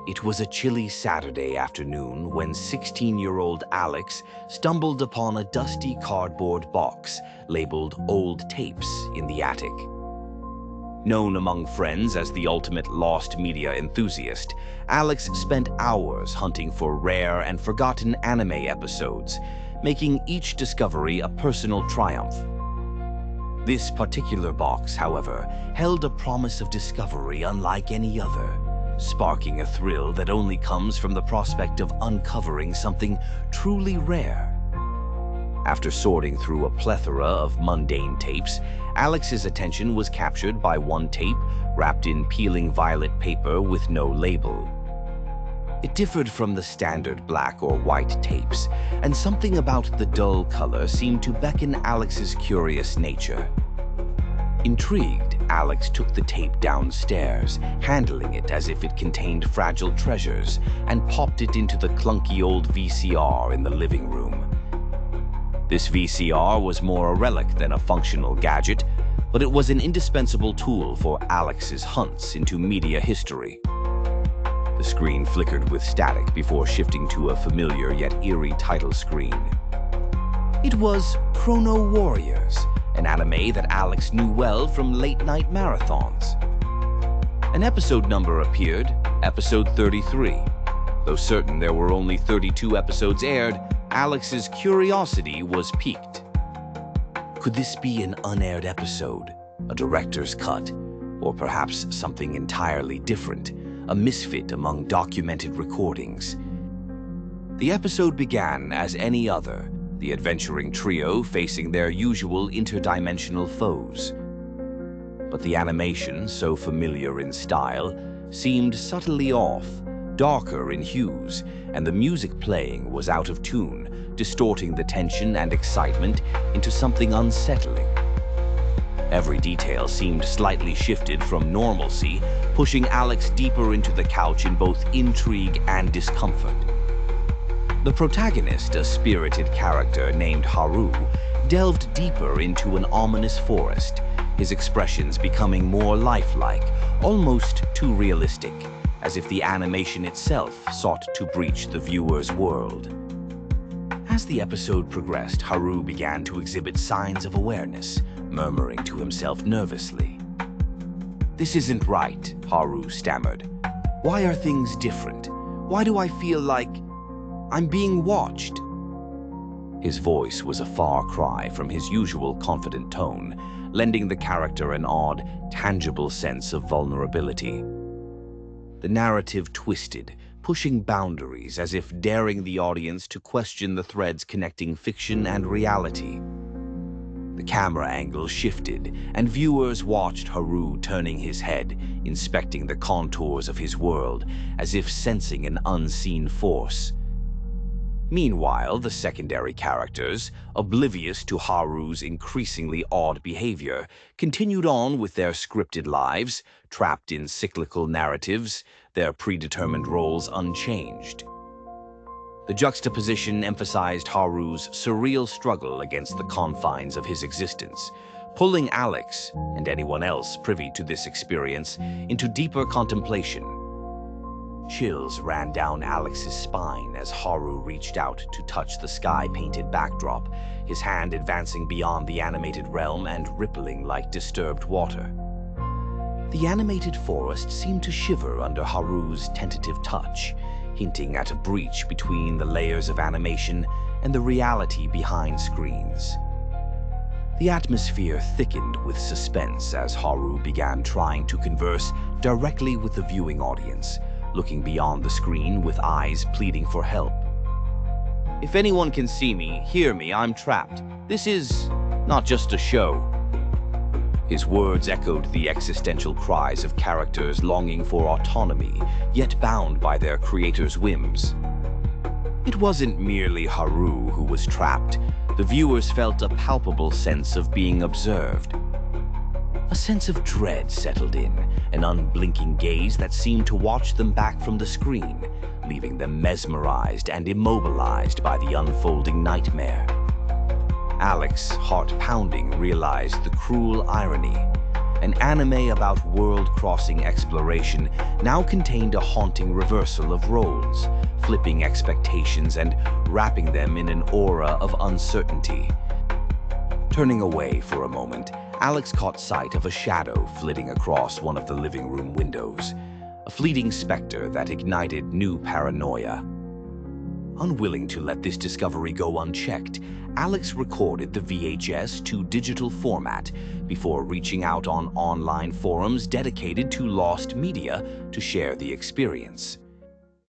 It was a chilly Saturday afternoon when 16-year-old Alex stumbled upon a dusty cardboard box labeled Old Tapes in the attic. Known among friends as the ultimate lost media enthusiast, Alex spent hours hunting for rare and forgotten anime episodes, making each discovery a personal triumph. This particular box, however, held a promise of discovery unlike any other, sparking a thrill that only comes from the prospect of uncovering something truly rare. After sorting through a plethora of mundane tapes, Alex's attention was captured by one tape wrapped in peeling violet paper with no label. It differed from the standard black or white tapes, and something about the dull color seemed to beckon Alex's curious nature. Intrigued, Alex took the tape downstairs, handling it as if it contained fragile treasures, and popped it into the clunky old VCR in the living room. This VCR was more a relic than a functional gadget, but it was an indispensable tool for Alex's hunts into media history. The screen flickered with static before shifting to a familiar yet eerie title screen. It was Chrono Warriors, an anime that Alex knew well from late-night marathons. An episode number appeared, episode 33. Though certain there were only 32 episodes aired, Alex's curiosity was piqued. Could this be an unaired episode, a director's cut, or perhaps something entirely different, a misfit among documented recordings? The episode began as any other, the adventuring trio facing their usual interdimensional foes. But the animation, so familiar in style, seemed subtly off, darker in hues, and the music playing was out of tune, distorting the tension and excitement into something unsettling. Every detail seemed slightly shifted from normalcy, pushing Alex deeper into the couch in both intrigue and discomfort. The protagonist, a spirited character named Haru, delved deeper into an ominous forest, his expressions becoming more lifelike, almost too realistic, as if the animation itself sought to breach the viewer's world. As the episode progressed, Haru began to exhibit signs of awareness, murmuring to himself nervously. "This isn't right," Haru stammered. "Why are things different? Why do I feel like I'm being watched?" His voice was a far cry from his usual confident tone, lending the character an odd, tangible sense of vulnerability. The narrative twisted, pushing boundaries as if daring the audience to question the threads connecting fiction and reality. The camera angle shifted, and viewers watched Haru turning his head, inspecting the contours of his world, as if sensing an unseen force. Meanwhile, the secondary characters, oblivious to Haru's increasingly odd behavior, continued on with their scripted lives, trapped in cyclical narratives, their predetermined roles unchanged. The juxtaposition emphasized Haru's surreal struggle against the confines of his existence, pulling Alex, and anyone else privy to this experience, into deeper contemplation. Chills ran down Alex's spine as Haru reached out to touch the sky-painted backdrop, his hand advancing beyond the animated realm and rippling like disturbed water. The animated forest seemed to shiver under Haru's tentative touch, hinting at a breach between the layers of animation and the reality behind screens. The atmosphere thickened with suspense as Haru began trying to converse directly with the viewing audience, looking beyond the screen with eyes pleading for help. "If anyone can see me, hear me, I'm trapped. This is not just a show." His words echoed the existential cries of characters longing for autonomy, yet bound by their creator's whims. It wasn't merely Haru who was trapped. The viewers felt a palpable sense of being observed. A sense of dread settled in, an unblinking gaze that seemed to watch them back from the screen, leaving them mesmerized and immobilized by the unfolding nightmare. Alex, heart pounding, realized the cruel irony. an anime about world-crossing exploration, now contained a haunting reversal of roles, flipping expectations and wrapping them in an aura of uncertainty. Turning away for a moment, Alex caught sight of a shadow flitting across one of the living room windows, a fleeting specter that ignited new paranoia. Unwilling to let this discovery go unchecked, Alex recorded the VHS to digital format before reaching out on online forums dedicated to lost media to share the experience.